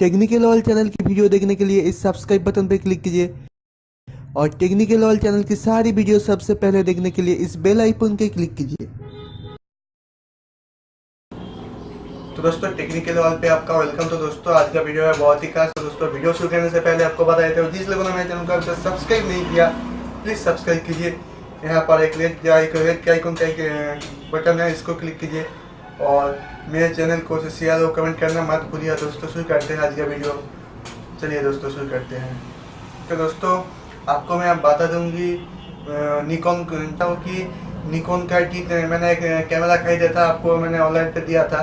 Technical all channel की video देखने के लिए इस सब्सक्राइब बटन पर क्लिक कीजिए और टेक्निकल ऑल चैनल की सारी वीडियो सबसे पहले देखने के लिए इस बेल आइकन पे क्लिक कीजिए। तो दोस्तों टेक्निकल ऑल पे आपका वेलकम। तो दोस्तों आज का वीडियो है बहुत ही खास। तो दोस्तों वीडियो शुरू करने से पहले आपको बता देते हो जिस लोगों ने मेरे चैनल को अभी तक सब्सक्राइब नहीं किया प्लीज़ सब्सक्राइब कीजिए। यहाँ पर एक रेड के आइकन का एक बटन है, इसको क्लिक कीजिए और मेरे चैनल को शेयर और कमेंट करना मत भूलिए। दोस्तों शुरू करते हैं आज का वीडियो। चलिए दोस्तों शुरू करते हैं। तो दोस्तों आपको मैं अब बता दूंगी निकॉन का मैंने एक कैमरा खरीदा था, आपको मैंने ऑनलाइन पे दिया था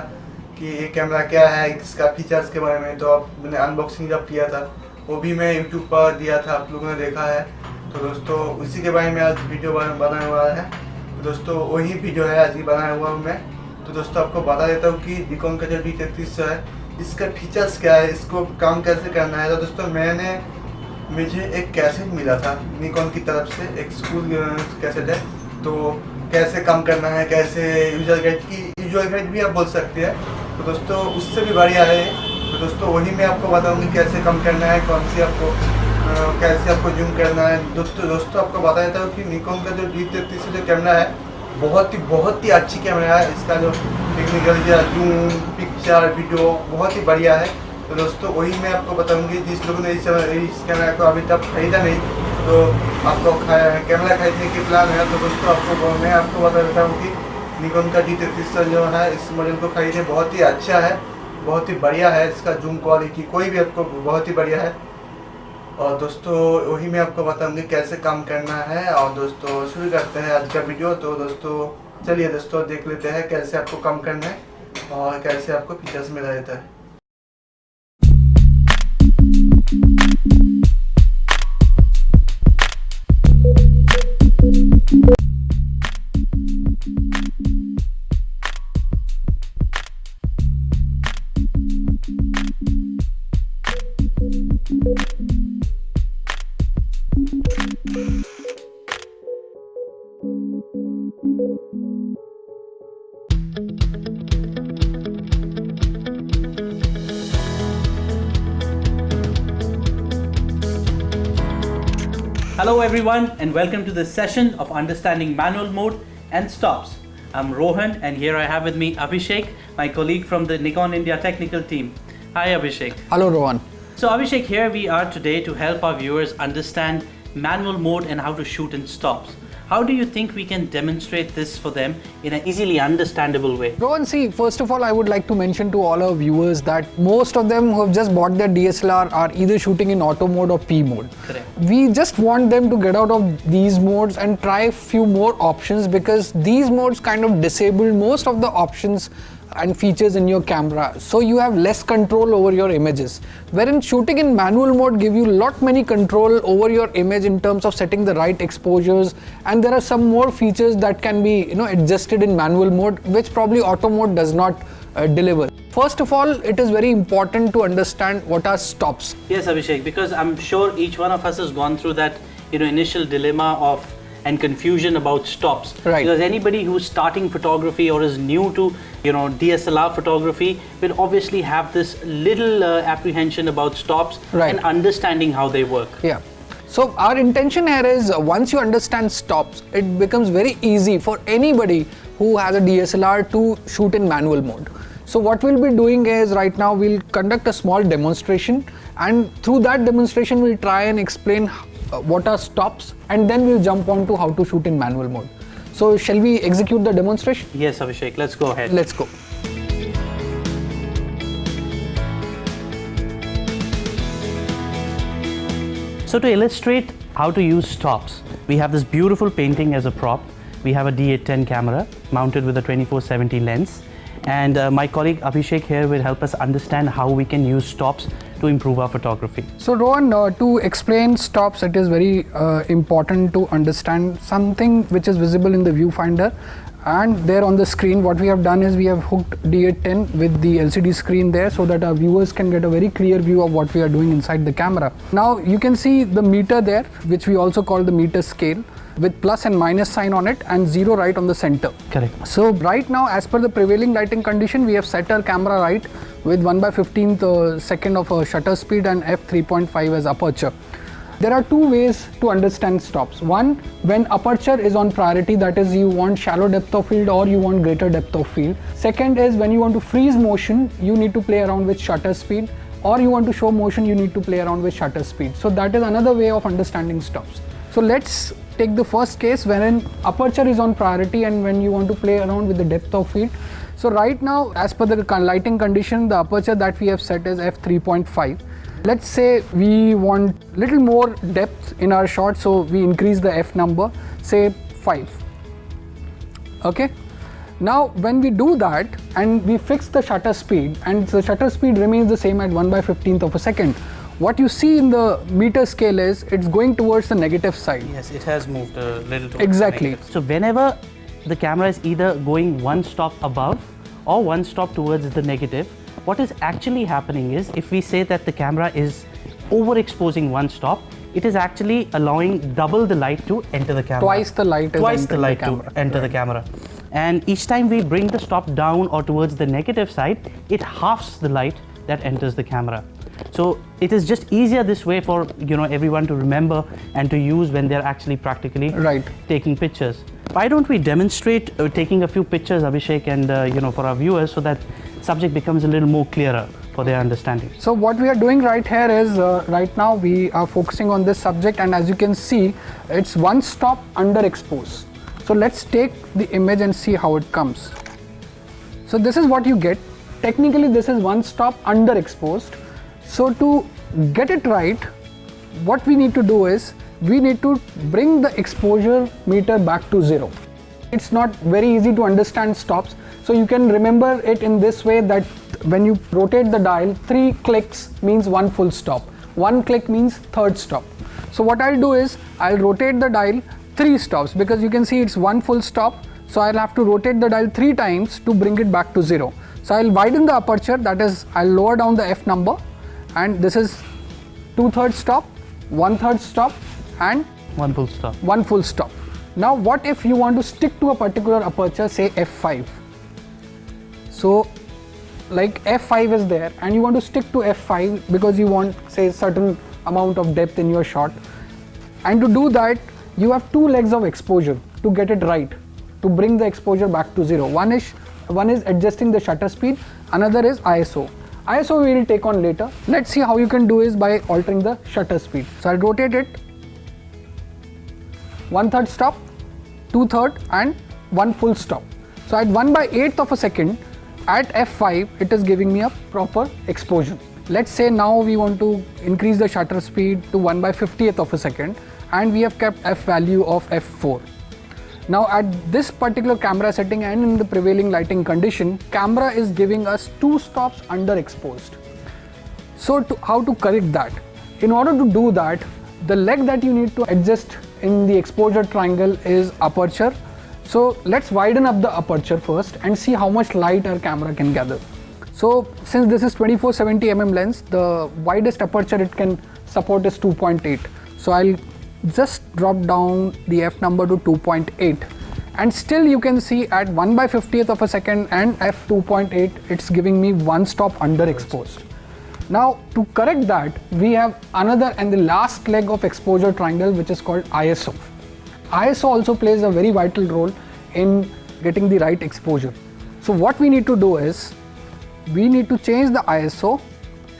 कि ये कैमरा क्या है, इसका फीचर्स के बारे में। तो अब मैंने अनबॉक्सिंग जब किया था वो भी मैं यूट्यूब पर दिया था, आप लोगों ने देखा है। तो दोस्तों उसी के बारे में आज वीडियो बनाया हुआ है। तो दोस्तों वही वीडियो है आज ही बनाया हुआ हूँ मैं। तो दोस्तों आपको बता देता हूँ कि निकॉन का जो D3300 है इसका फीचर्स क्या है, इसको काम कैसे करना है। तो दोस्तों मुझे एक कैसेट मिला था निकॉन की तरफ से, एक स्कूल कैसेट है। तो कैसे काम करना है, कैसे यूजर गाइड भी आप बोल सकते हैं। तो दोस्तों उससे भी बढ़िया है। तो दोस्तों वही मैं आपको बताऊंगी कैसे काम करना है, कैसे आपको जूम करना है। दोस्तों आपको बता देता हूँ कि निकॉन का जो D3300 जो कैमरा है बहुत ही अच्छी कैमरा है। इसका जो टेक्निकल जूम पिक्चर वीडियो बहुत ही बढ़िया है। तो दोस्तों वही मैं आपको बताऊंगी। जिस लोगों ने इस कैमरा को अभी तक खरीदा नहीं तो आपको कैमरा खरीदने की प्लान है तो दोस्तों मैं आपको बता देता हूँ कि निकॉन का D3300 जो है इस मॉडल को खरीदे, बहुत ही अच्छा है, बहुत ही बढ़िया है। इसका जूम क्वालिटी कोई भी आपको बहुत ही बढ़िया है। और दोस्तों वही मैं आपको बताऊंगी कैसे काम करना है। और दोस्तों शुरू करते हैं आज का वीडियो। तो दोस्तों चलिए दोस्तों देख लेते हैं कैसे आपको काम करना है और कैसे आपको फीचर्स मिला देता है। Hello everyone and welcome to this session of understanding manual mode and stops. I'm Rohan and here I have with me Abhishek, my colleague from the Nikon India technical team. Hi Abhishek. Hello Rohan. So Abhishek, here we are today to help our viewers understand manual mode and how to shoot in stops. How do you think we can demonstrate this for them in an easily understandable way? Rohan, see, first of all, I would like to mention to all our viewers that most of them who have just bought their DSLR are either shooting in auto mode or P mode. Correct. We just want them to get out of these modes and try a few more options because these modes kind of disable most of the options and features in your camera, so you have less control over your images, wherein shooting in manual mode give you many control over your image in terms of setting the right exposures, and there are some more features that can be adjusted in manual mode which probably auto mode does not deliver. First of all, it is very important to understand what are stops. Yes Abhishek, because I'm sure each one of us has gone through that initial dilemma of and confusion about stops. Right. Because anybody who's starting photography or is new to DSLR photography will obviously have this little apprehension about stops. Right. And understanding how they work. Yeah. So our intention here is once you understand stops, it becomes very easy for anybody who has a DSLR to shoot in manual mode. So what we'll be doing is right now we'll conduct a small demonstration, and through that demonstration we'll try and explain what are stops, and then we'll jump on to how to shoot in manual mode. So shall we execute the demonstration? Yes Abhishek, let's go ahead. Let's go. So to illustrate how to use stops, we have this beautiful painting as a prop. We have a D810 camera mounted with a 24-70 lens, and my colleague Abhishek here will help us understand how we can use stops to improve our photography. So Rohan, to explain stops, it is very important to understand something which is visible in the viewfinder, and there on the screen what we have done is we have hooked D810 with the LCD screen there so that our viewers can get a very clear view of what we are doing inside the camera. Now you can see the meter there, which we also call the meter scale. with plus and minus sign on it and 0 right on the center. Correct. So right now, as per the prevailing lighting condition, we have set our camera right with 1/15th second of shutter speed and f3.5 as aperture. There are two ways to understand stops. One, when aperture is on priority, that is you want shallow depth of field or you want greater depth of field. Second is when you want to freeze motion, you need to play around with shutter speed, or you want to show motion, you need to play around with shutter speed. So that is another way of understanding stops. So let's take the first case wherein aperture is on priority and when you want to play around with the depth of field. So right now, as per the lighting condition, the aperture that we have set is f3.5. Let's say we want little more depth in our shot, so we increase the f number, say 5. Okay. Now when we do that and we fix the shutter speed and the shutter speed remains the same at 1/15th of a second, what you see in the meter scale is it's going towards the negative side. Yes, it has moved a little towards Exactly. negative. So whenever the camera is either going one stop above or one stop towards the negative, what is actually happening is if we say that the camera is overexposing one stop, it is actually allowing double the light to enter the camera. Twice the light is Twice the entering light the camera. to enter the camera. And each time we bring the stop down or towards the negative side, it halves the light that enters the camera. So it is just easier this way for everyone to remember and to use when they're actually practically taking pictures. Why don't we demonstrate taking a few pictures, Abhishek, and for our viewers, so that subject becomes a little more clearer for their understanding. So what we are doing right here is right now we are focusing on this subject, and as you can see, it's one stop underexposed. So let's take the image and see how it comes. So this is what you get. Technically this is one stop underexposed. So to get it right, what we need to do is we need to bring the exposure meter back to 0. It's not very easy to understand stops, so you can remember it in this way, that when you rotate the dial, 3 clicks means one full stop, 1 click means third stop. So what I'll do is I'll rotate the dial 3 stops, because you can see it's one full stop, so I'll have to rotate the dial 3 times to bring it back to 0. So I'll widen the aperture, that is I'll lower down the f number, and this is 2/3 stop, 1/3 stop and one full stop. One full stop. Now what if you want to stick to a particular aperture, say f5. So like f5 is there and you want to stick to f5 because you want, say, certain amount of depth in your shot, and to do that you have 2 legs of exposure to get it right, to bring the exposure back to 0. One is adjusting the shutter speed, another is ISO. ISO we will take on later. Let's see how you can do is by altering the shutter speed. So I'll rotate it 1/3 stop, 2/3 and 1 full stop. So at 1/8th of a second at f5 it is giving me a proper exposure. Let's say now we want to increase the shutter speed to 1/50th of a second, and we have kept f value of f4. Now at this particular camera setting and in the prevailing lighting condition, camera is giving us 2 stops underexposed. So how to correct that? In order to do that, the leg that you need to adjust in the exposure triangle is aperture. So let's widen up the aperture first and see how much light our camera can gather. So since this is 24-70 mm lens, the widest aperture it can support is 2.8. So I'll just drop down the f number to 2.8, and still you can see at 1/50th of a second and f2.8 it's giving me 1 stop underexposed. Now to correct that, we have another and the last leg of exposure triangle, which is called ISO. ISO also plays a very vital role in getting the right exposure. So what we need to do is we need to change the ISO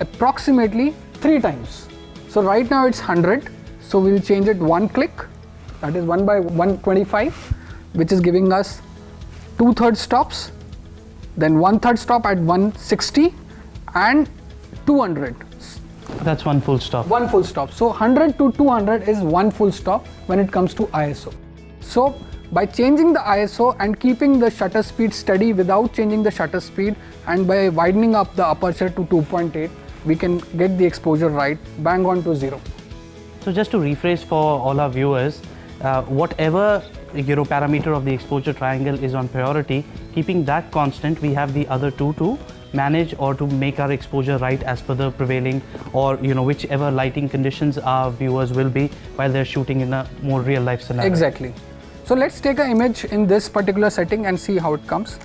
approximately 3 times. So right now it's 100. So we'll change it 1 click, that is 1/125, which is giving us 2/3 stops, then 1/3 stop at 160 and 200. That's 1 full stop. 1 full stop. So 100 to 200 is 1 full stop when it comes to ISO. So by changing the ISO and keeping the shutter speed steady without changing the shutter speed, and by widening up the aperture to 2.8, we can get the exposure right, bang on to 0. So just to rephrase for all our viewers, whatever parameter of the exposure triangle is on priority, keeping that constant, we have the other 2 to manage or to make our exposure right as per the prevailing or whichever lighting conditions our viewers will be while they're shooting in a more real life scenario. Exactly. So let's take an image in this particular setting and see how it comes.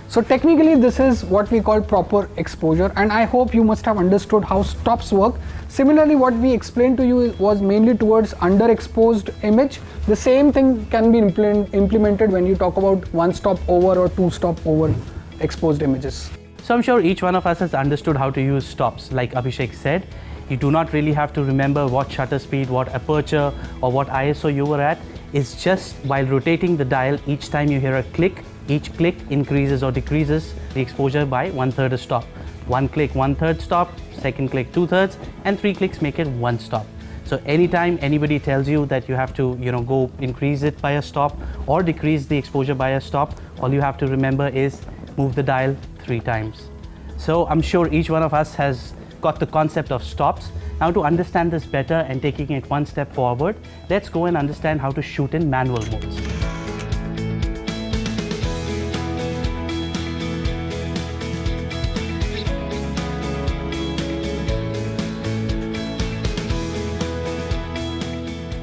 So technically this is what we call proper exposure, and I hope you must have understood how stops work. Similarly, what we explained to you was mainly towards underexposed image. The same thing can be implemented when you talk about one stop over or two stop over exposed images. So I'm sure each one of us has understood how to use stops. Like Abhishek said, you do not really have to remember what shutter speed, what aperture or what ISO you were at. It's just while rotating the dial, each time you hear a click, each click increases or decreases the exposure by 1/3 a stop. One click, 1/3 stop, second click, 2/3, and 3 clicks make it 1 stop. So anytime anybody tells you that you have to, go increase it by a stop or decrease the exposure by a stop, all you have to remember is move the dial 3 times. So I'm sure each one of us has got the concept of stops. Now to understand this better and taking it one step forward, let's go and understand how to shoot in manual modes.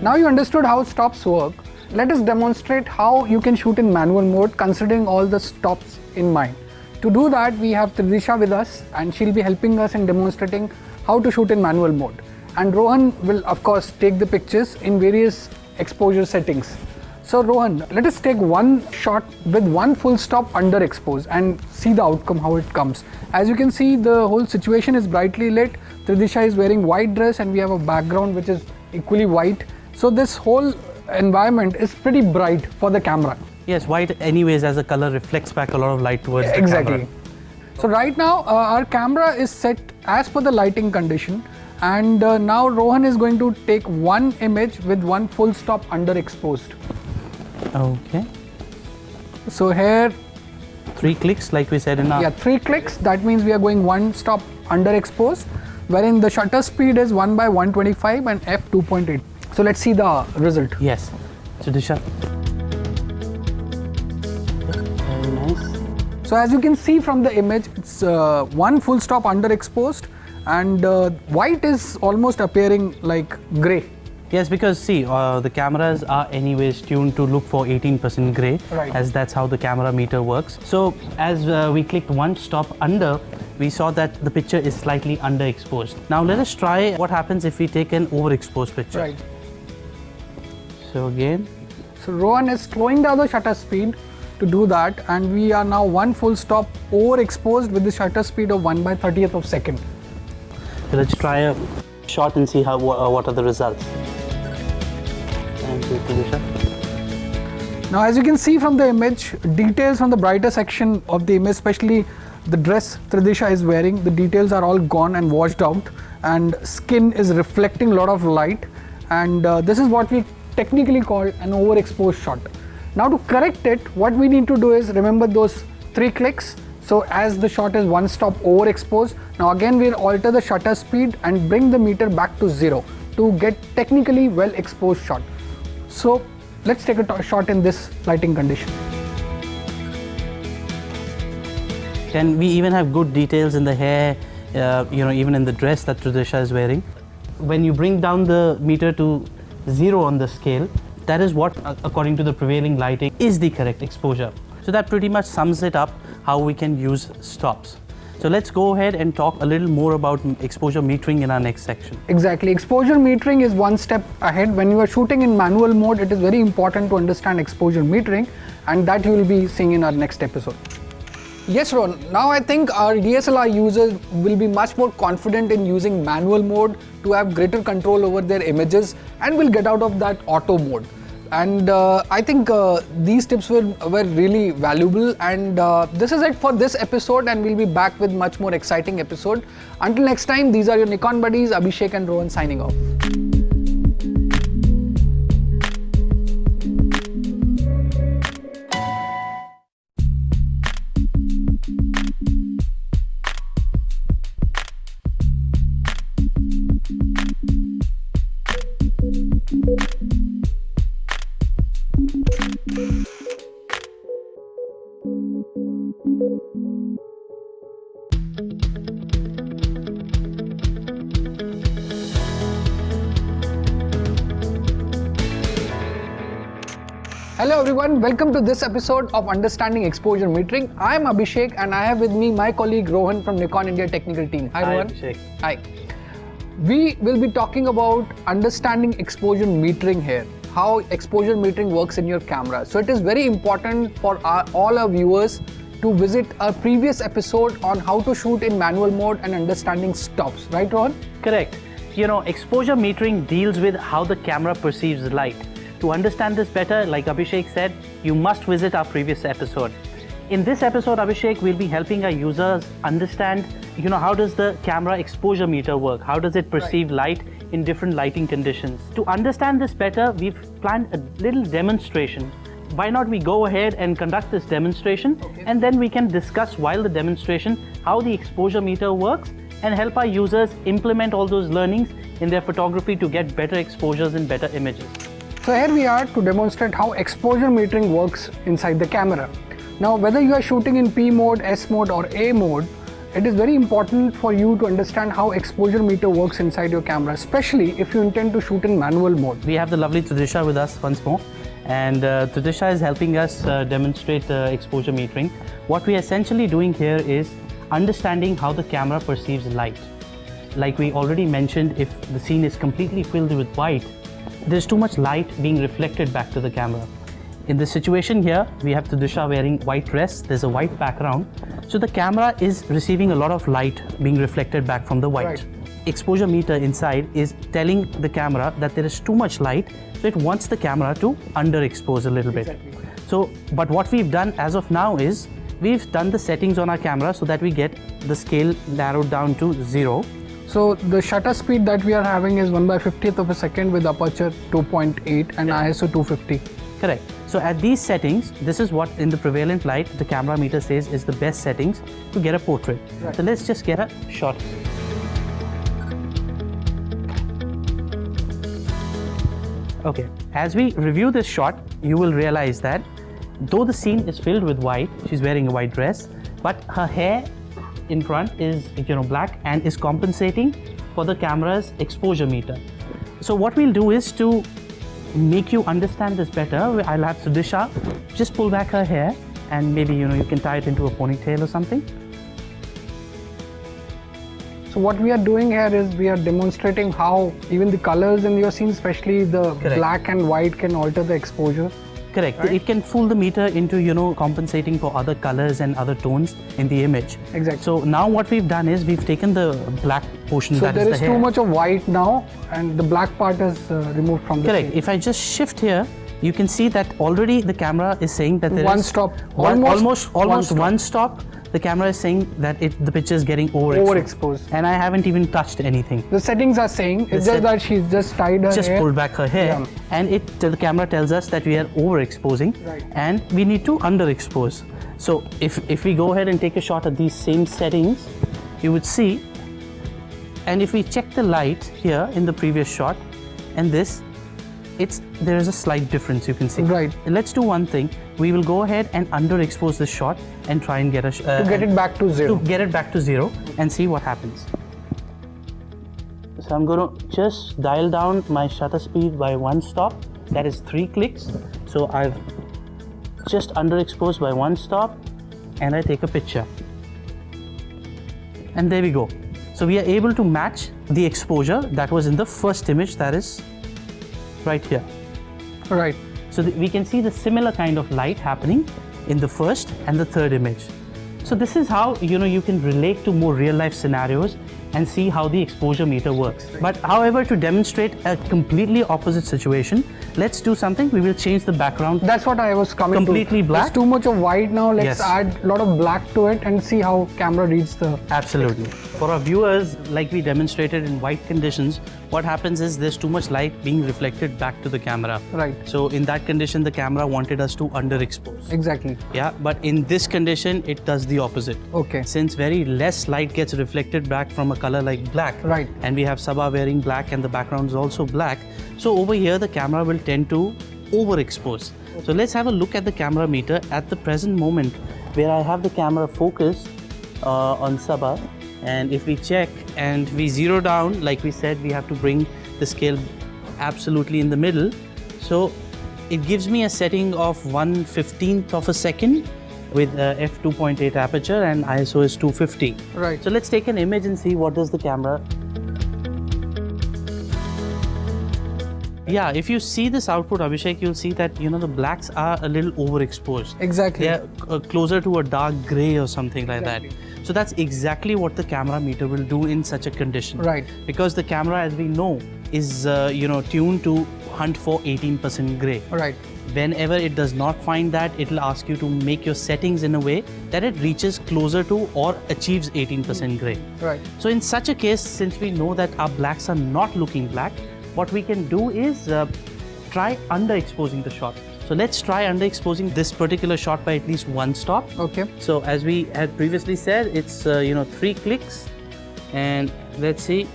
Now you understood how stops work. Let us demonstrate how you can shoot in manual mode considering all the stops in mind. To do that, we have Tridisha with us, and she'll be helping us in demonstrating how to shoot in manual mode. And Rohan will of course take the pictures in various exposure settings. So Rohan, let us take one shot with one full stop underexposed and see the outcome, how it comes. As you can see, the whole situation is brightly lit. Tridisha is wearing white dress and we have a background which is equally white. So this whole environment is pretty bright for the camera. Yes, white anyways as a color reflects back a lot of light towards the camera. So right now our camera is set as per the lighting condition, and now Rohan is going to take one image with one full stop underexposed. Okay. So here 3 clicks like we said in our... Yeah, 3 clicks. That means we are going one stop underexposed, wherein the shutter speed is 1/125 and f 2.8. So let's see the result. Yes. So Disha. Very nice. So as you can see from the image, it's one full stop underexposed, and white is almost appearing like grey. Yes, because see, the cameras are anyways tuned to look for 18% grey, Right. as that's how the camera meter works. So as we clicked one stop under, we saw that the picture is slightly underexposed. Now let us try what happens if we take an overexposed picture. Right. So again, So Rohan is slowing down the shutter speed to do that, and we are now one full stop overexposed with the shutter speed of 1/30th of a second. so let's try a shot and see how what are the results. Thank you, Tridisha. Now as you can see from the image, details from the brighter section of the image, especially the dress Tridisha is wearing, the details are all gone and washed out, and skin is reflecting a lot of light, and this is what we technically call an overexposed shot. Now to correct it, what we need to do is remember those 3 clicks. So as the shot is one stop overexposed, now again we'll alter the shutter speed and bring the meter back to 0 to get technically well exposed shot. So let's take a shot in this lighting condition. Can we even have good details in the hair, even in the dress that Tridisha is wearing? When you bring down the meter to 0 on the scale, that is what, according to the prevailing lighting, is the correct exposure. So that pretty much sums it up how we can use stops. So let's go ahead and talk a little more about exposure metering in our next section. Exactly. Exposure metering is one step ahead. When you are shooting in manual mode, it is very important to understand exposure metering, and that you will be seeing in our next episode. Yes, Ron. Now I think our DSLR users will be much more confident in using manual mode to have greater control over their images, and will get out of that auto mode. And I think these tips were really valuable, and this is it for this episode, and we'll be back with much more exciting episode. Until next time, these are your Nikon buddies Abhishek and Rohan signing off. Hello everyone, welcome to this episode of Understanding Exposure Metering. I am Abhishek and I have with me my colleague Rohan from Nikon India technical team. Hi Rohan. Abhishek. Hi. We will be talking about understanding exposure metering here, how exposure metering works in your camera. So it is very important for all our viewers to visit our previous episode on how to shoot in manual mode and understanding stops. Right Rohan? Correct. You know, exposure metering deals with how the camera perceives light. To understand this better, like Abhishek said, you must visit our previous episode. In this episode, Abhishek, we'll be helping our users understand, how does the camera exposure meter work? How does it perceive light in different lighting conditions? To understand this better, we've planned a little demonstration. Why not we go ahead and conduct this demonstration, and then we can discuss while the demonstration how the exposure meter works and help our users implement all those learnings in their photography to get better exposures and better images. So here we are to demonstrate how exposure metering works inside the camera. Now whether you are shooting in P mode, S mode or A mode, it is very important for you to understand how exposure meter works inside your camera, especially if you intend to shoot in manual mode. We have the lovely Tudisha with us once more, and Tudisha is helping us demonstrate exposure metering. What we are essentially doing here is understanding how the camera perceives light. Like we already mentioned, if the scene is completely filled with white, there's too much light being reflected back to the camera. In this situation here, we have Tudisha wearing white dress, there's a white background, so the camera is receiving a lot of light being reflected back from the white. Right. Exposure meter inside is telling the camera that there is too much light, so it wants the camera to underexpose a little bit. So, but what we've done as of now is, we've done the settings on our camera so that we get the scale narrowed down to 0. So the shutter speed that we are having is 1/50th of a second with aperture 2.8 and ISO 250. Correct. So at these settings, this is what in the prevalent light the camera meter says is the best settings to get a portrait. Right. So let's just get a shot. Okay, as we review this shot, you will realize that though the scene is filled with white, she's wearing a white dress, but her hair in front is black and is compensating for the camera's exposure meter. So what we'll do is to make you understand this better, I'll have Tudisha just pull back her hair and maybe you can tie it into a ponytail or something. So what we are doing here is we are demonstrating how even the colors in your scene, especially the Correct. black and white, can alter the exposure. Correct. Right. It can fool the meter into compensating for other colors and other tones in the image. Exactly. So now what we've done is we've taken the black portion, So that there is is the too hair. much of white now and the black part is removed from the Correct. scene. If I just shift here, you can see that already the camera is saying that there One is stop. almost One stop. one stop. The camera is saying that the picture is getting overexposed. Overexposed. And I haven't even touched anything. The settings are saying it's just that she's just tied her Just hair. pulled back her hair, Yeah. and the camera tells us that we are overexposing, Right. and we need to underexpose. So if we go ahead and take a shot at these same settings, you would see, and if we check the light here in the previous shot and this, there is a slight difference, you can see. Right. Let's do one thing. We will go ahead and underexpose this shot and try and get to get it back to 0. to get it back to 0 and see what happens. So I'm going to just dial down my shutter speed by 1 stop. That is 3 clicks. So I've just underexposed by 1 stop and I take a picture. And there we go. So we are able to match the exposure that was in the first image, that is right here. Right. So we can see the similar kind of light happening in the first and the third image. So this is how you can relate to more real life scenarios and see how the exposure meter works. But however, to demonstrate a completely opposite situation, let's do something. We will change the background. That's what I was coming to. Completely black? There's too much of white now. Let's Yes. add a lot of black to it and see how camera reads the... Absolutely. For our viewers, like we demonstrated in white conditions, what happens is there's too much light being reflected back to the camera. Right. So in that condition, the camera wanted us to underexpose. Exactly. Yeah, but in this condition, it does the opposite. Okay. Since very less light gets reflected back from a color like black, Right. and we have Sabah wearing black and the background is also black, so over here the camera will tend to overexpose. So let's have a look at the camera meter at the present moment, where I have the camera focused on Sabah, and if we check and we zero down, like we said, we have to bring the scale absolutely in the middle. So it gives me a setting of 1/15th of a second with f2.8 aperture and ISO is 250. Right. So let's take an image and see what does the camera. Yeah, if you see this output, Abhishek, you'll see that the blacks are a little overexposed. Exactly. They're closer to a dark gray or something like that. So that's exactly what the camera meter will do in such a condition. Right. Because the camera, as we know, is tuned to hunt for 18% gray. Right. Whenever it does not find that, it will ask you to make your settings in a way that it reaches closer to or achieves 18% gray. Right. So in such a case, since we know that our blacks are not looking black, what we can do is try underexposing the shot. So let's try underexposing this particular shot by at least one stop. Okay. So as we had previously said, it's 3 clicks, and let's see.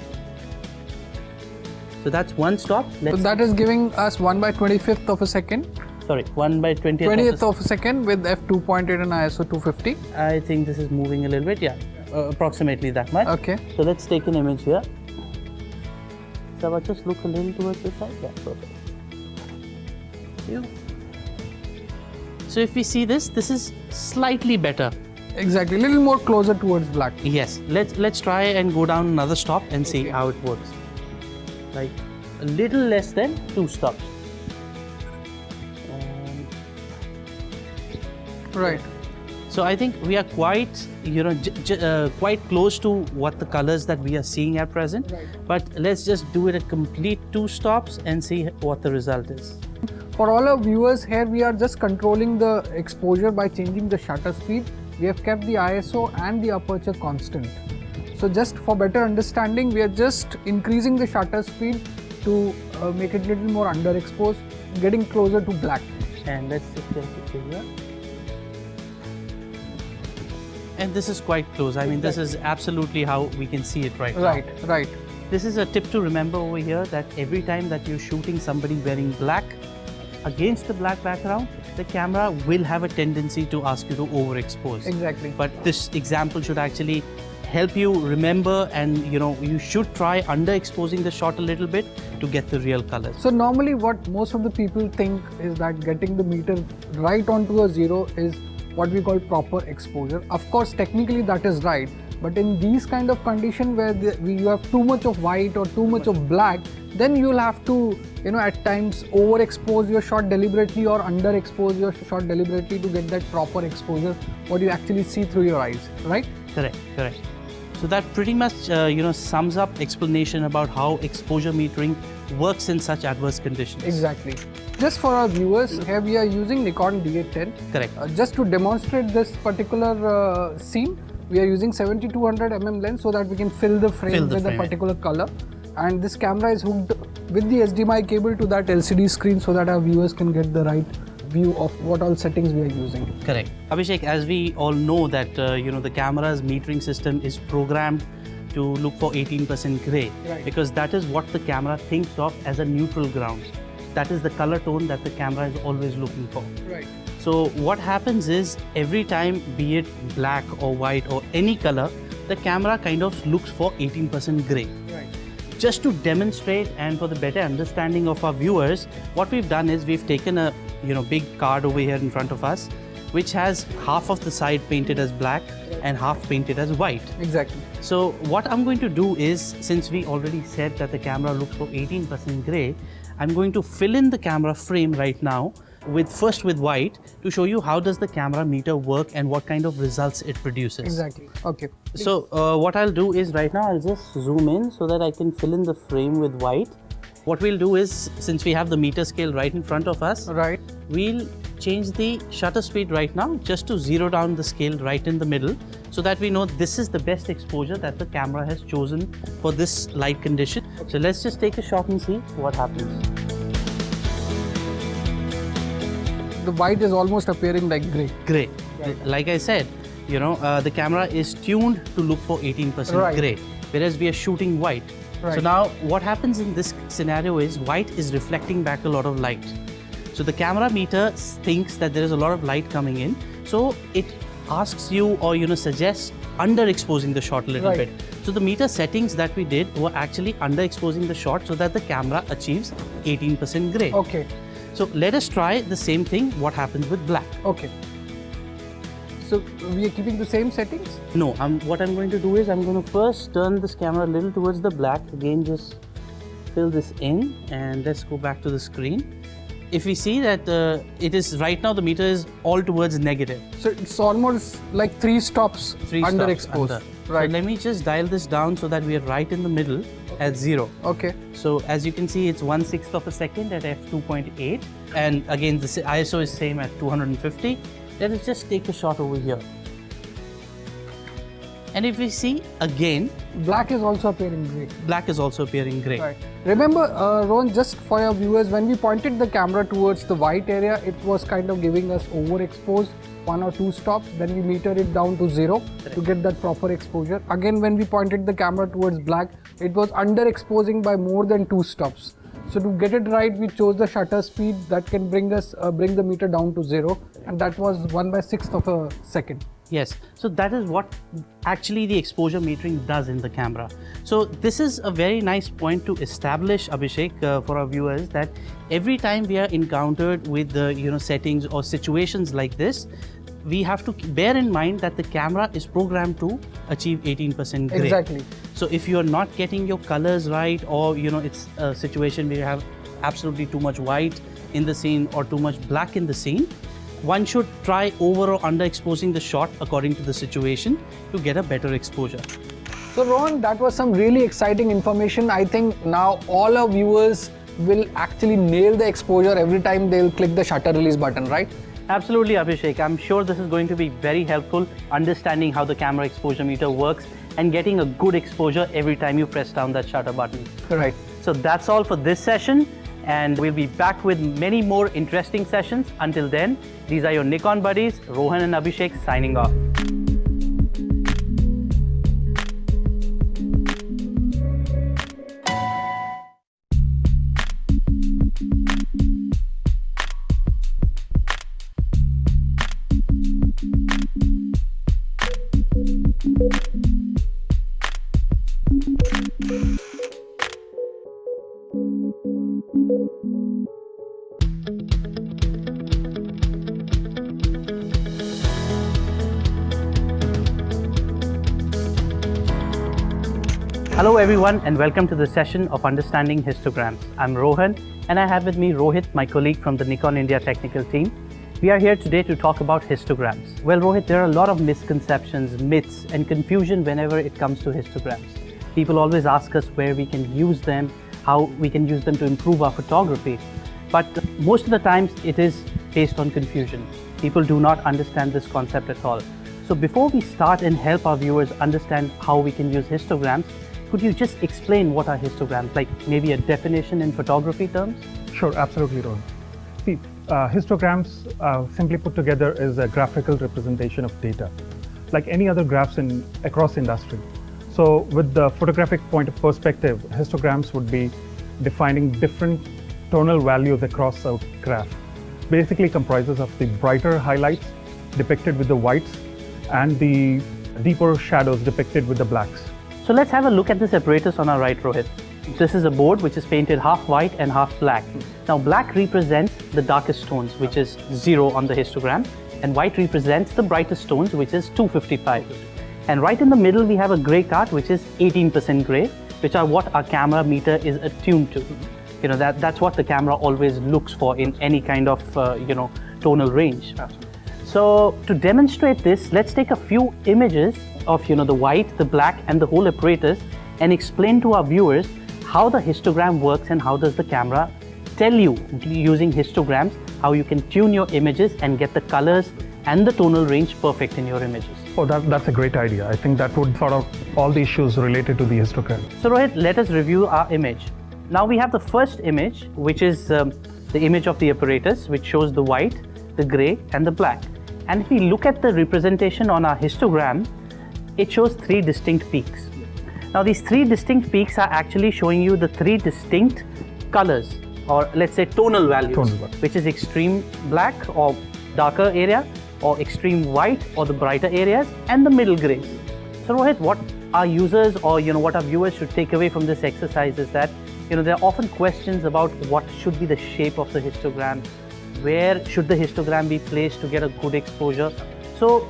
So that's one stop. So that is giving us 1/25th of a second. Sorry, 1/20th. 20th of a second with f2.8 and ISO 250. I think this is moving a little bit. Yeah, approximately that much. Okay. So let's take an image here. So I'll just look a little towards this side. Yeah, perfect. So if we see this is slightly better. Exactly, a little more closer towards black. Yes, let's try and go down another stop and see how it works. Like a little less than 2 stops. Right. So I think we are quite, quite close to what the colors that we are seeing at present. Right. But let's just do it a complete 2 stops and see what the result is. For all our viewers here, we are just controlling the exposure by changing the shutter speed. We have kept the ISO and the aperture constant. So just for better understanding, we are just increasing the shutter speed to make it a little more underexposed, getting closer to black. And let's just get it here. And this is quite close. I mean, this is absolutely how we can see it right now. Right. This is a tip to remember over here, that every time that you're shooting somebody wearing black against the black background, the camera will have a tendency to ask you to overexpose. Exactly. But this example should actually help you remember, and you should try underexposing the shot a little bit to get the real colors. So normally what most of the people think is that getting the meter right onto a 0 is what we call proper exposure. Of course, technically that is right, but in these kind of condition where you have too much of white or too much of black, then you'll have to at times overexpose your shot deliberately or underexpose your shot deliberately to get that proper exposure, what you actually see through your eyes, right? Correct. So that pretty much sums up explanation about how exposure metering works in such adverse conditions. Exactly. Just for our viewers, here we are using Nikon D810. Correct. Just to demonstrate this particular scene, we are using 7200 mm lens so that we can fill the frame with a particular color. And this camera is hooked with the HDMI cable to that LCD screen so that our viewers can get the right view of what all settings we are using. Correct. Abhishek, as we all know that the camera's metering system is programmed to look for 18% gray, right, because that is what the camera thinks of as a neutral ground. That is the color tone that the camera is always looking for. Right. So what happens is, every time, be it black or white or any color, the camera kind of looks for 18% gray. Right. Just to demonstrate and for the better understanding of our viewers, what we've done is we've taken a big card over here in front of us, which has half of the side painted as black and half painted as white. Exactly. So what I'm going to do is, since we already said that the camera looks for 18% gray, I'm going to fill in the camera frame right now first with white to show you how does the camera meter work and what kind of results it produces. Exactly. Okay. So what I'll do is, right now I'll just zoom in so that I can fill in the frame with white. What we'll do is, since we have the meter scale right in front of us, right, we'll change the shutter speed right now just to zero down the scale right in the middle, so that we know this is the best exposure that the camera has chosen for this light condition. So let's just take a shot and see what happens. The white is almost appearing like gray. Gray. Right. Like I said, the camera is tuned to look for 18% gray, whereas we are shooting white. Right. So now what happens in this scenario is, white is reflecting back a lot of light. So the camera meter thinks that there is a lot of light coming in, so it asks you or suggests underexposing the shot a little bit. So the meter settings that we did were actually underexposing the shot so that the camera achieves 18% gray. Okay. So let us try the same thing, what happens with black. Okay. So we are keeping the same settings? No, what I'm going to do is I'm going to first turn this camera a little towards the black. Again, just fill this in and let's go back to the screen. If we see that it is right now the meter is all towards negative. So it's almost like 3 stops underexposed. Under. Right. So let me just dial this down so that we are right in the middle at 0. Okay. So as you can see, it's 1/6 of a second at f2.8, and again the ISO is same at 250. Let us just take a shot over here. And if we see again, black is also appearing grey. Black is also appearing grey. Right. Remember, Rohan, just for your viewers, when we pointed the camera towards the white area, it was kind of giving us overexposed 1 or 2 stops. Then we metered it down to 0 to get that proper exposure. Again, when we pointed the camera towards black, it was underexposing by more than 2 stops. So to get it right, we chose the shutter speed that can bring the meter down to 0, and that was 1/6 of a second. Yes, so that is what actually the exposure metering does in the camera. So this is a very nice point to establish, Abhishek, for our viewers, that every time we are encountered with the settings or situations like this, we have to bear in mind that the camera is programmed to achieve 18% gray. Exactly. So if you are not getting your colors right, or it's a situation where you have absolutely too much white in the scene or too much black in the scene, one should try over or underexposing the shot according to the situation to get a better exposure. So Rohan, that was some really exciting information. I think now all our viewers will actually nail the exposure every time they'll click the shutter release button, right? Absolutely, Abhishek. I'm sure this is going to be very helpful, understanding how the camera exposure meter works and getting a good exposure every time you press down that shutter button. Right. So that's all for this session, and we'll be back with many more interesting sessions. Until then, these are your Nikon buddies, Rohan and Abhishek, signing off. Hello everyone, and welcome to the session of Understanding Histograms. I'm Rohan, and I have with me Rohit, my colleague from the Nikon India technical team. We are here today to talk about histograms. Well, Rohit, there are a lot of misconceptions, myths, and confusion whenever it comes to histograms. People always ask us where we can use them, how we can use them to improve our photography. But most of the times it is based on confusion. People do not understand this concept at all. So before we start and help our viewers understand how we can use histograms, could you just explain what are histograms, like maybe a definition in photography terms? Sure, absolutely, Rohan. See, histograms, simply put together, is a graphical representation of data, like any other graphs across industry. So with the photographic point of perspective, histograms would be defining different tonal values across a graph. Basically comprises of the brighter highlights depicted with the whites and the deeper shadows depicted with the blacks. So let's have a look at this apparatus on our right, Rohit. This is a board which is painted half white and half black. Now black represents the darkest tones, which is 0 on the histogram, and white represents the brightest tones, which is 255. And right in the middle we have a grey card, which is 18% grey, which are what our camera meter is attuned to. That's what the camera always looks for in any kind of tonal range. So to demonstrate this, let's take a few images of the white, the black, and the whole apparatus, and explain to our viewers how the histogram works and how does the camera tell you, using histograms, how you can tune your images and get the colors and the tonal range perfect in your images. Oh, that's a great idea. I think that would sort out all the issues related to the histogram. So Rohit, let us review our image. Now we have the first image, which is the image of the apparatus, which shows the white, the grey, and the black. And if we look at the representation on our histogram, it shows 3 distinct peaks. Now these 3 distinct peaks are actually showing you the 3 distinct colors, or let's say tonal values, which is extreme black or darker area, or extreme white or the brighter areas, and the middle grays. So Rohit, what our users or what our viewers should take away from this exercise is that there are often questions about what should be the shape of the histogram, where should the histogram be placed to get a good exposure. So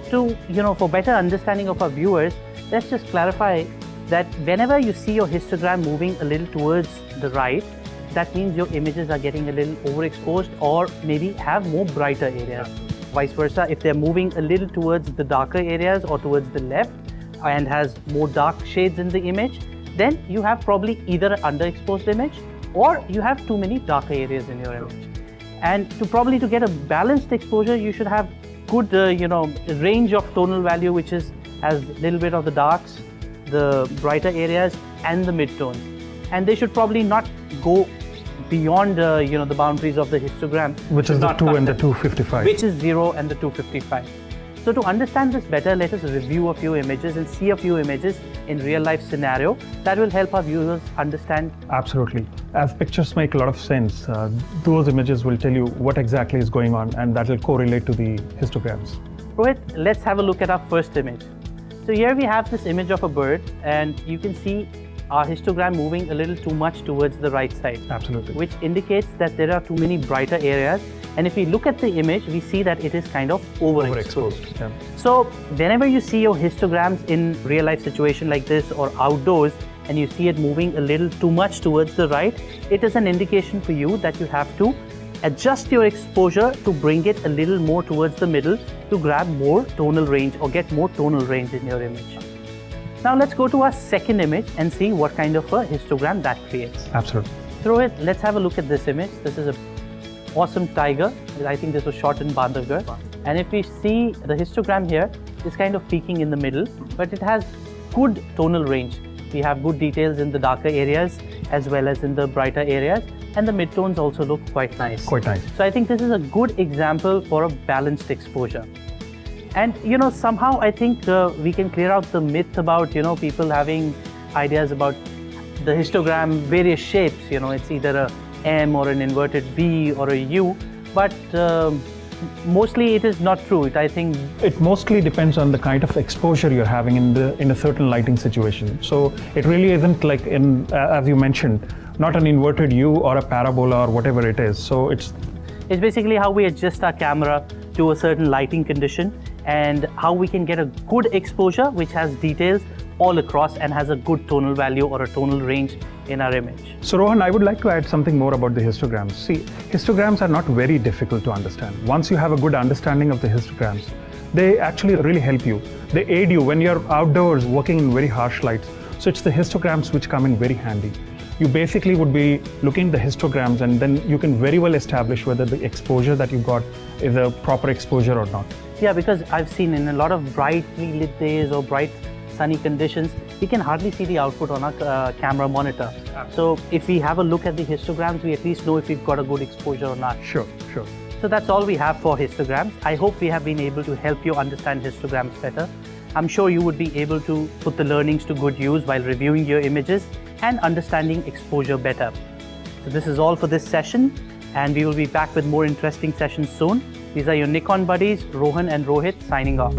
for better understanding of our viewers, let's just clarify that whenever you see your histogram moving a little towards the right, that means your images are getting a little overexposed or maybe have more brighter areas. Vice versa, if they're moving a little towards the darker areas or towards the left and has more dark shades in the image, then you have probably either an underexposed image or you have too many darker areas in your image. And to get a balanced exposure, you should have good range of tonal value, which has a little bit of the darks, the brighter areas and the midtones. And they should probably not go beyond the boundaries of the histogram, Which is the 2 and the 255. which is 0 and the 255. So to understand this better, let us review a few images and see a few images in real life scenario that will help our viewers understand. Absolutely. As pictures make a lot of sense, those images will tell you what exactly is going on, and that will correlate to the histograms. Rohit, let's have a look at our first image. So here we have this image of a bird, and you can see our histogram moving a little too much towards the right side. Absolutely. Which indicates that there are too many brighter areas. And if we look at the image, we see that it is kind of overexposed. Yeah. So whenever you see your histograms in real life situation like this or outdoors, and you see it moving a little too much towards the right, it is an indication for you that you have to adjust your exposure to bring it a little more towards the middle to grab more tonal range or get more tonal range in your image. Now let's go to our second image and see what kind of a histogram that creates. Absolutely. Through it, let's have a look at this image. This is an awesome tiger. I think this was shot in Bandhavgarh. And if we see the histogram here, it's kind of peaking in the middle, but it has good tonal range. We have good details in the darker areas as well as in the brighter areas, and the midtones also look quite nice. Quite nice. So I think this is a good example for a balanced exposure. And somehow I think we can clear out the myth about people having ideas about the histogram, various shapes. It's either a M or an inverted V or a U, but mostly it is not true. I think It mostly depends on the kind of exposure you're having in a certain lighting situation. So it really isn't like as you mentioned, not an inverted U or a parabola or whatever it is. So it's basically how we adjust our camera to a certain lighting condition and how we can get a good exposure which has details all across and has a good tonal value or a tonal range in our image. So Rohan, I would like to add something more about the histograms. See, histograms are not very difficult to understand. Once you have a good understanding of the histograms, they actually really help you. They aid you when you're outdoors working in very harsh lights. So it's the histograms which come in very handy. You basically would be looking at the histograms and then you can very well establish whether the exposure that you got is a proper exposure or not. Yeah, because I've seen in a lot of brightly lit days or bright sunny conditions, we can hardly see the output on our camera monitor. So if we have a look at the histograms, we at least know if we've got a good exposure or not. Sure. So that's all we have for histograms. I hope we have been able to help you understand histograms better. I'm sure you would be able to put the learnings to good use while reviewing your images and understanding exposure better. So this is all for this session, and we will be back with more interesting sessions soon. These are your Nikon buddies, Rohan and Rohit, signing off.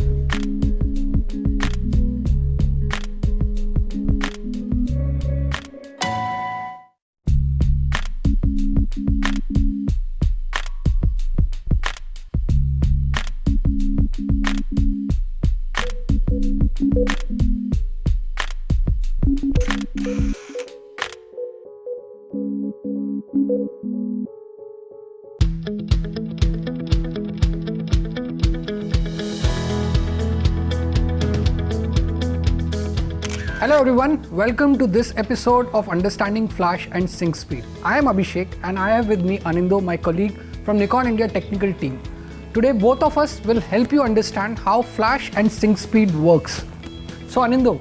Hello everyone, welcome to this episode of Understanding Flash and Sync Speed. I am Abhishek and I have with me Anindo, my colleague from Nikon India technical team. Today both of us will help you understand how flash and sync speed works. So Anindo,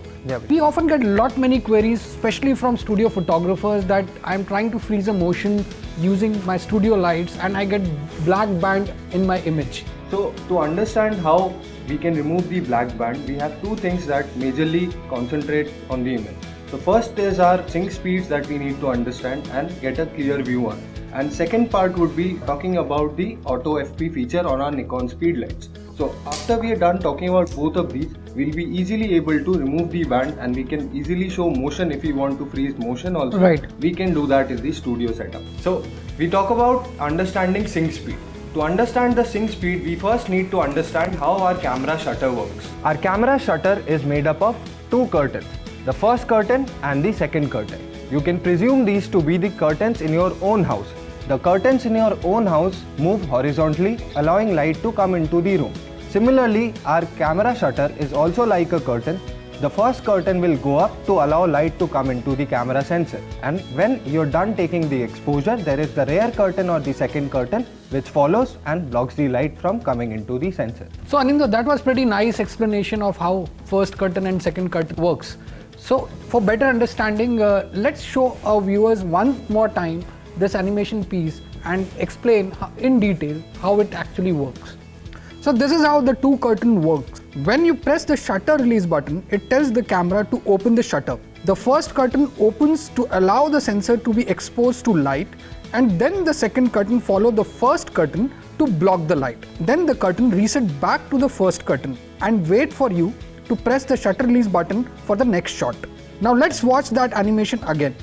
we often get many queries, especially from studio photographers, that I'm trying to freeze a motion using my studio lights and I get black band in my image. So to understand how we can remove the black band, we have two things that majorly concentrate on the image. The first is our sync speeds that we need to understand and get a clear view on. And second part would be talking about the auto FP feature on our Nikon speed lights. So after we are done talking about both of these, we'll be easily able to remove the band and we can easily show motion if we want to freeze motion also. Right. We can do that in the studio setup. So we talk about understanding sync speed. To understand the sync speed, we first need to understand how our camera shutter works. Our camera shutter is made up of two curtains, the first curtain and the second curtain. You can presume these to be the curtains in your own house. The curtains in your own house move horizontally, allowing light to come into the room. Similarly, our camera shutter is also like a curtain. The first curtain will go up to allow light to come into the camera sensor, and when you're done taking the exposure, there is the rear curtain or the second curtain which follows and blocks the light from coming into the sensor. So Anindya, that was pretty nice explanation of how first curtain and second curtain works. So for better understanding, let's show our viewers one more time this animation piece and explain in detail how it actually works. So this is how the two curtain works. When you press the shutter release button, it tells the camera to open the shutter. The first curtain opens to allow the sensor to be exposed to light, and then the second curtain follows the first curtain to block the light. Then the curtain resets back to the first curtain and wait for you to press the shutter release button for the next shot. Now let's watch that animation again.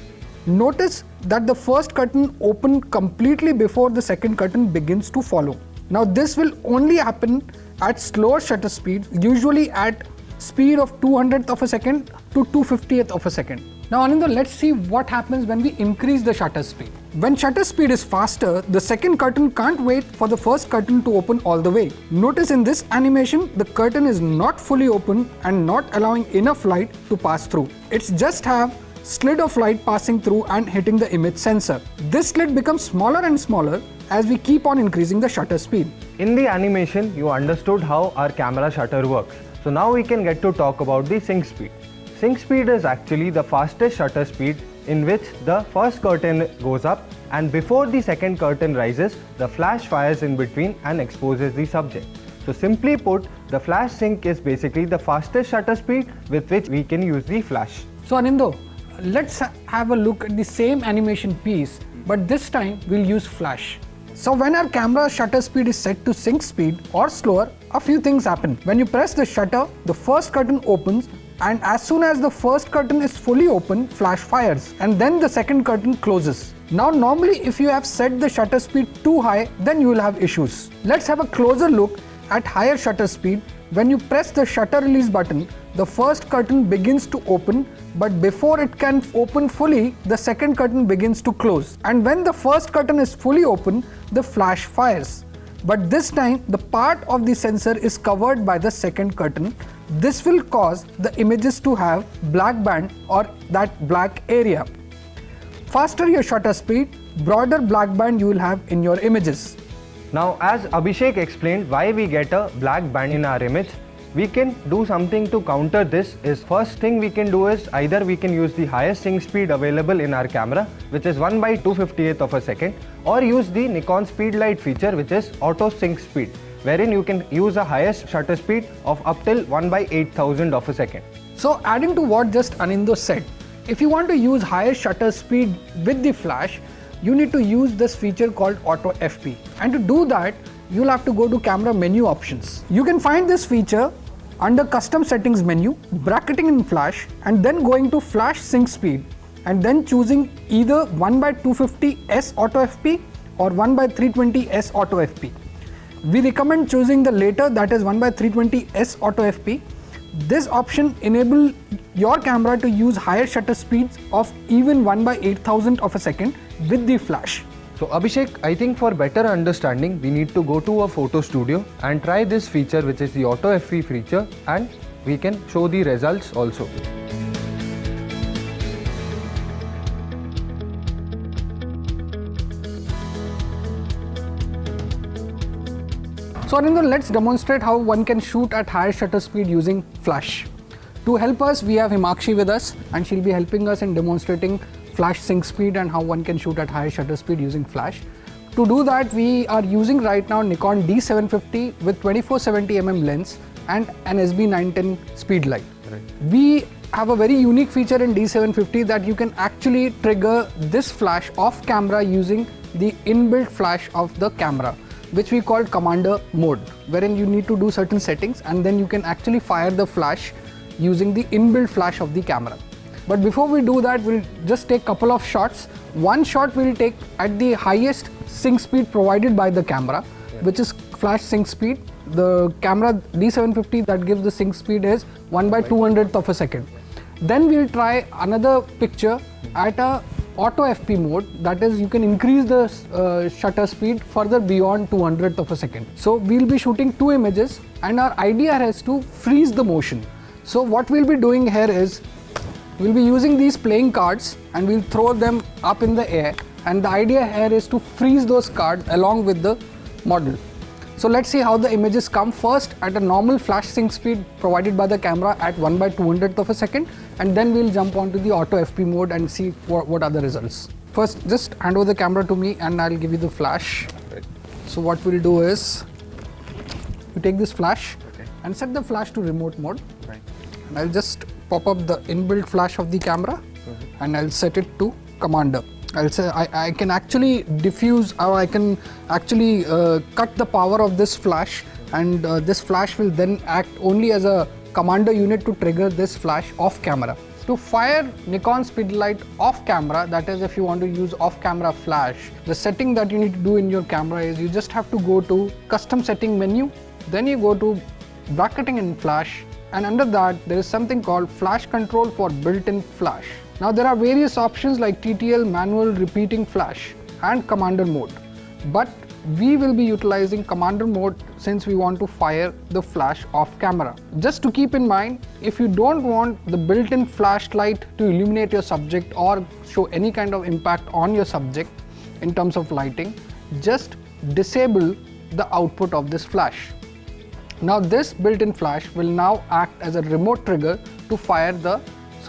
Notice that the first curtain opened completely before the second curtain begins to follow. Now this will only happen at slower shutter speed, usually at speed of 200th of a second to 250th of a second. Now Anindya, let's see what happens when we increase the shutter speed. When shutter speed is faster, the second curtain can't wait for the first curtain to open all the way. Notice in this animation, the curtain is not fully open and not allowing enough light to pass through. It's just have slit of light passing through and hitting the image sensor. This slit becomes smaller and smaller as we keep on increasing the shutter speed. In the animation, you understood how our camera shutter works. So now we can get to talk about the sync speed. Sync speed is actually the fastest shutter speed in which the first curtain goes up, and before the second curtain rises, the flash fires in between and exposes the subject. So simply put, the flash sync is basically the fastest shutter speed with which we can use the flash. So Anindya, let's have a look at the same animation piece, but this time we'll use flash. So when our camera shutter speed is set to sync speed or slower, a few things happen. When you press the shutter, the first curtain opens, and as soon as the first curtain is fully open, flash fires, and then the second curtain closes. Now normally if you have set the shutter speed too high, then you will have issues. Let's have a closer look at higher shutter speed. When you press the shutter release button, the first curtain begins to open, but before it can open fully, the second curtain begins to close. And when the first curtain is fully open, the flash fires. But this time, the part of the sensor is covered by the second curtain. This will cause the images to have black band or that black area. Faster your shutter speed, broader black band you will have in your images. Now, as Abhishek explained why we get a black band in our image, we can do something to counter this. First thing we can do is either we can use the highest sync speed available in our camera, which is 1/250th of a second, or use the Nikon speed light feature, which is auto sync speed, wherein you can use a highest shutter speed of up till 1/8000 of a second. So adding to what just Anindya said, if you want to use higher shutter speed with the flash, you need to use this feature called Auto FP. And to do that, you'll have to go to camera menu options. You can find this feature under custom settings menu, bracketing in flash, and then going to flash sync speed, and then choosing either 1/250S Auto FP or 1/320S Auto FP. We recommend choosing the later, that is 1/320S Auto FP. This option enables your camera to use higher shutter speeds of even 1/8000 of a second with the flash. So Abhishek, I think for better understanding, we need to go to a photo studio and try this feature, which is the Auto FP feature, and we can show the results also. So Anindya, let's demonstrate how one can shoot at higher shutter speed using flash. To help us, we have Himakshi with us, and she'll be helping us in demonstrating flash sync speed and how one can shoot at higher shutter speed using flash. To do that, we are using right now Nikon D750 with 2470mm lens and an SB910 speed light. Right. We have a very unique feature in D750 that you can actually trigger this flash off camera using the inbuilt flash of the camera. which we call commander mode, wherein you need to do certain settings and then you can actually fire the flash using the inbuilt flash of the camera. But before we do that, we'll just take a couple of shots. One shot we'll take at the highest sync speed provided by the camera, which is flash sync speed. The camera D750 that gives the sync speed is 1/200th of a second. Then we'll try another picture at a auto FP mode, that is you can increase the shutter speed further beyond 200th of a second. So we'll be shooting two images and our idea is to freeze the motion. So what we'll be doing here is we'll be using these playing cards and we'll throw them up in the air, and the idea here is to freeze those cards along with the model. So let's see how the images come first at a normal flash sync speed provided by the camera at 1/200th of a second, and then we'll jump onto the auto FP mode and see what are the results. First, just hand over the camera to me and I'll give you the flash. So what we'll do is, you take this flash and set the flash to remote mode. And I'll just pop up the inbuilt flash of the camera and I'll set it to commander. I'll say I can actually diffuse, or I can actually cut the power of this flash, and this flash will then act only as a commander unit to trigger this flash off camera. To fire Nikon Speedlight off camera, that is if you want to use off camera flash, the setting that you need to do in your camera is you just have to go to custom setting menu, then you go to bracketing in flash, and under that there is something called flash control for built-in flash. Now there are various options like TTL, manual, repeating flash and commander mode, but we will be utilizing commander mode since we want to fire the flash off camera. Just to keep in mind, if you don't want the built-in flashlight to illuminate your subject or show any kind of impact on your subject in terms of lighting, just disable the output of this flash. Now this built-in flash will now act as a remote trigger to fire the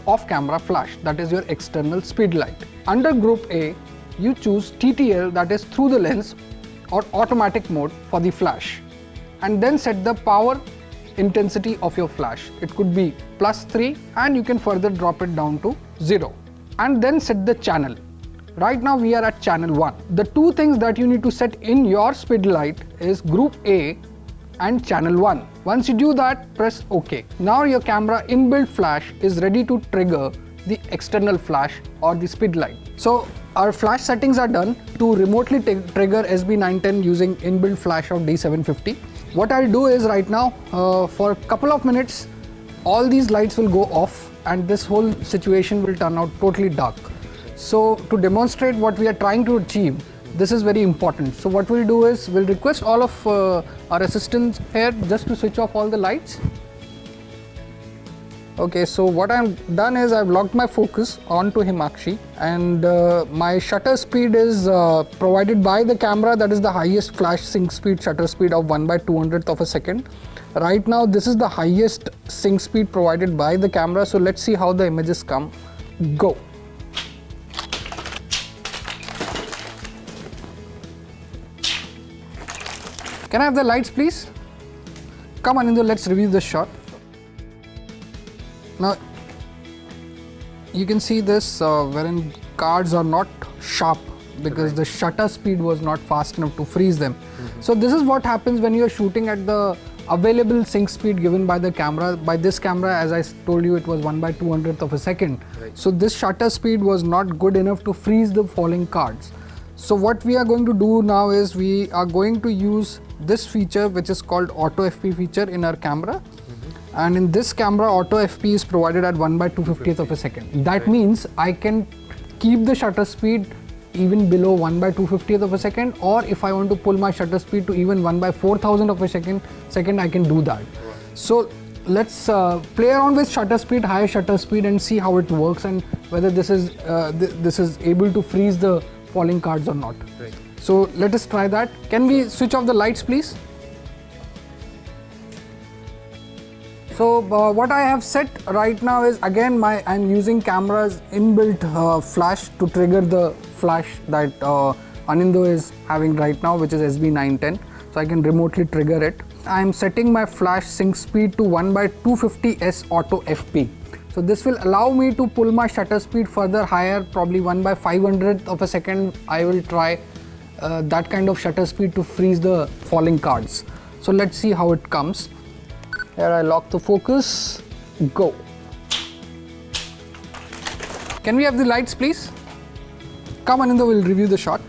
off-camera flash, that is your external speed light. Under group A, you choose TTL, that is through the lens or automatic mode for the flash, and then set the power intensity of your flash. It could be +3 and you can further drop it down to 0, and then set the channel. Right now we are at channel 1. The two things that you need to set in your speed light is group A and channel 1. Once you do that, press OK. Now your camera inbuilt flash is ready to trigger the external flash or the speed light. So our flash settings are done to remotely trigger SB910 using inbuilt flash of D750. What I'll do is right now, for a couple of minutes, all these lights will go off and this whole situation will turn out totally dark. So to demonstrate what we are trying to achieve, this is very important. So what we'll do is, we'll request all of our assistants here just to switch off all the lights. Okay, so what I've done is I've locked my focus onto Himakshi, and my shutter speed is provided by the camera, that is the highest flash sync speed shutter speed of 1/200th of a second. Right now this is the highest sync speed provided by the camera, so let's see how the images come. Go. Can I have the lights please? Come on, Anindra, let's review this shot. Now you can see this wherein cards are not sharp because the shutter speed was not fast enough to freeze them. So this is what happens when you are shooting at the available sync speed given by the camera. By this camera, as I told you, it was 1/200th of a second. So this shutter speed was not good enough to freeze the falling cards. So what we are going to do now is we are going to use this feature, which is called auto FP feature in our camera. And in this camera, auto FP is provided at 1/250th of a second. That means I can keep the shutter speed even below 1/250th of a second, or if I want to pull my shutter speed to even 1/4000th of a second, I can do that. So let's play around with shutter speed, higher shutter speed, and see how it works and whether this is able to freeze the falling cards or not. So let us try that. Can we switch off the lights please? So what I have set right now is, again, I'm using camera's inbuilt flash to trigger the flash that Anindo is having right now, which is SB910. So I can remotely trigger it. I'm setting my flash sync speed to 1/250s auto FP. So this will allow me to pull my shutter speed further higher, probably 1/500th of a second I will try, that kind of shutter speed to freeze the falling cards. So let's see how it comes. Here I lock the focus, go. Can we have the lights please? Come Ananda, we'll review the shot.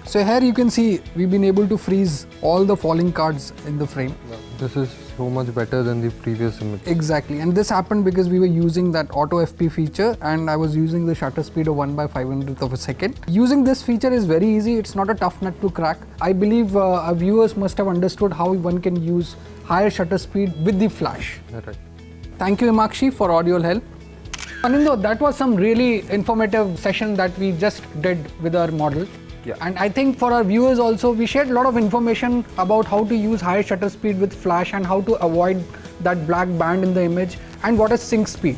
So here you can see we've been able to freeze all the falling cards in the frame. This is so much better than the previous image. Exactly, and this happened because we were using that auto FP feature and I was using the shutter speed of 1/500th of a second. Using this feature is very easy, it's not a tough nut to crack. I believe our viewers must have understood how one can use higher shutter speed with the flash. Right. Thank you Imakshi for all your help. Anindo, that was some really informative session that we just did with our model. Yeah. And I think for our viewers also, we shared a lot of information about how to use higher shutter speed with flash and how to avoid that black band in the image and what is sync speed.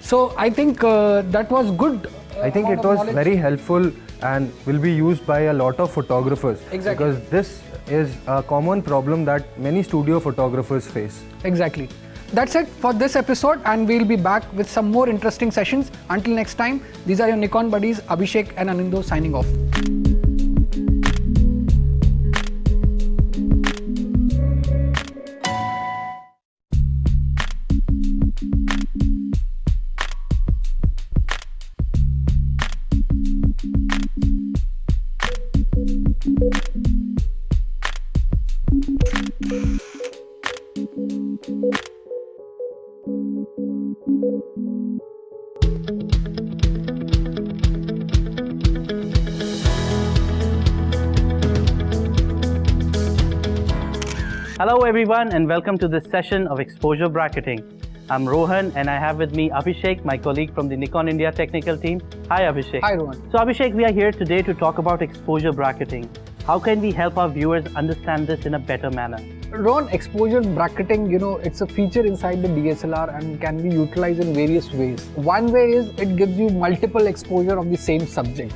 So I think that was good. I think it was very helpful and will be used by a lot of photographers. Exactly. Because this is a common problem that many studio photographers face. Exactly. That's it for this episode and we'll be back with some more interesting sessions. Until next time, these are your Nikon buddies Abhishek and Anindo signing off. Hello everyone and welcome to this session of exposure bracketing. I'm Rohan and I have with me Abhishek, my colleague from the Nikon India technical team. Hi Abhishek. Hi Rohan. So Abhishek, we are here today to talk about exposure bracketing. How can we help our viewers understand this in a better manner? Rohan, exposure bracketing, it's a feature inside the DSLR and can be utilized in various ways. One way is it gives you multiple exposure of the same subject.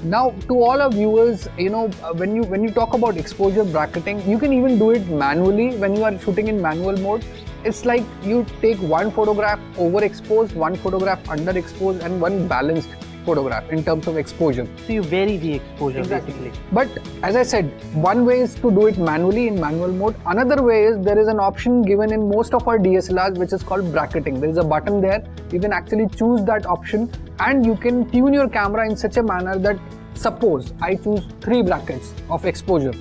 Now, to all our viewers, when you talk about exposure bracketing, you can even do it manually when you are shooting in manual mode. It's like you take one photograph overexposed, one photograph underexposed, and one balanced photograph in terms of exposure. So you vary the exposure basically. But as I said, one way is to do it manually in manual mode. Another way is there is an option given in most of our DSLRs which is called bracketing. There is a button there. You can actually choose that option and you can tune your camera in such a manner that suppose I choose 3 brackets of exposure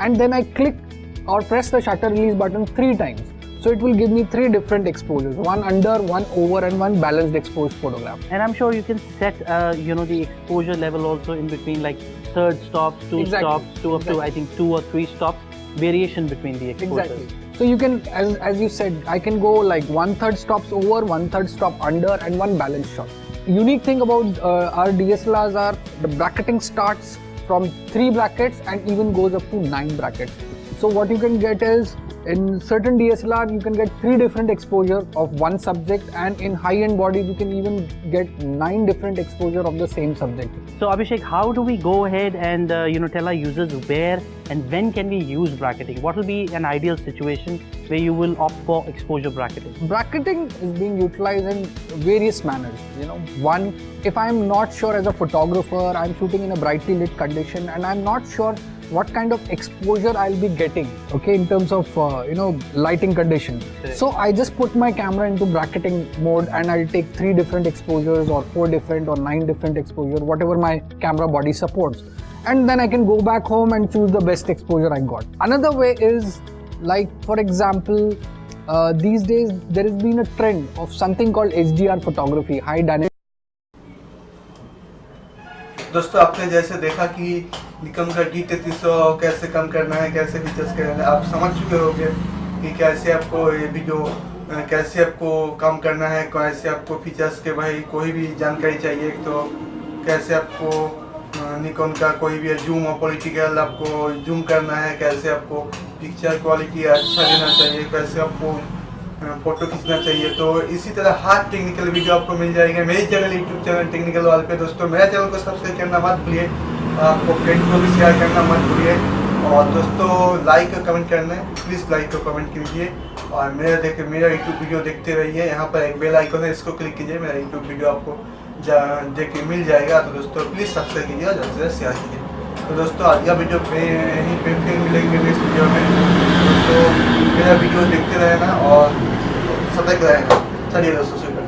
and then I click or press the shutter release button 3 times. So it will give me 3 different exposures, one under, one over and one balanced exposed photograph. And I'm sure you can set the exposure level also in between, like third stops, 2 stops, to up to I think 2 or 3 stops, variation between the exposures. Exactly. So you can, as you said, I can go like 1/3 stops over, 1/3 stop under and one balanced shot. Unique thing about our DSLRs are the bracketing starts from 3 brackets and even goes up to 9 brackets. So what you can get is, in certain DSLR, you can get 3 different exposure of one subject, and in high-end bodies, you can even get 9 different exposure of the same subject. So Abhishek, how do we go ahead and tell our users where and when can we use bracketing? What will be an ideal situation where you will opt for exposure bracketing? Bracketing is being utilized in various manners. One, if I'm not sure as a photographer, I'm shooting in a brightly lit condition, and I'm not sure what kind of exposure I'll be getting, okay, in terms of lighting condition. So I just put my camera into bracketing mode and I'll take 3 different exposures or 4 different or 9 different exposure, whatever my camera body supports. And then I can go back home and choose the best exposure I got. Another way is, like for example, these days there has been a trend of something called HDR photography, high dynamic. दोस्तों आपने जैसे देखा कि Nikon का D3300 कैसे कम करना है, कैसे फीचर्स करना है, आप समझ चुके होंगे कि कैसे आपको ये वीडियो कैसे आपको कम करना है, कैसे आपको फीचर्स के भाई कोई भी जानकारी चाहिए तो कैसे आपको निकॉन का कोई भी जूम और पॉलिटिकल आपको जूम करना है, कैसे आपको पिक्चर क्वालिटी अच्छा लेना चाहिए, कैसे आपको फोटो खींचना चाहिए। तो इसी तरह हर टेक्निकल वीडियो आपको मिल जाएगा मेरे चैनल यूट्यूब चैनल टेक्निकल वाल पे। दोस्तों मेरे चैनल को सब्सक्राइब करना मत भूलिए, आपको फ्रेंड को भी शेयर करना मत भूलिए, और दोस्तों लाइक और कमेंट करना है, प्लीज़ लाइक और कमेंट कीजिए, और मेरा यूट्यूब वीडियो देखते रहिए। यहाँ पर एक बेल आइकन है, इसको क्लिक कीजिए, मेरा यूट्यूब वीडियो आपको देखिए मिल जाएगा। तो दोस्तों प्लीज़ सब्सक्राइब कीजिए और ज़्यादा से ज़्यादा शेयर कीजिए। तो दोस्तों आज का वीडियो पे यहीं पे फिर मिलेंगे नेक्स्ट वीडियो में। दोस्तों मेरा वीडियो देखते रहना और सतर्क रहना। चलिए दोस्तों।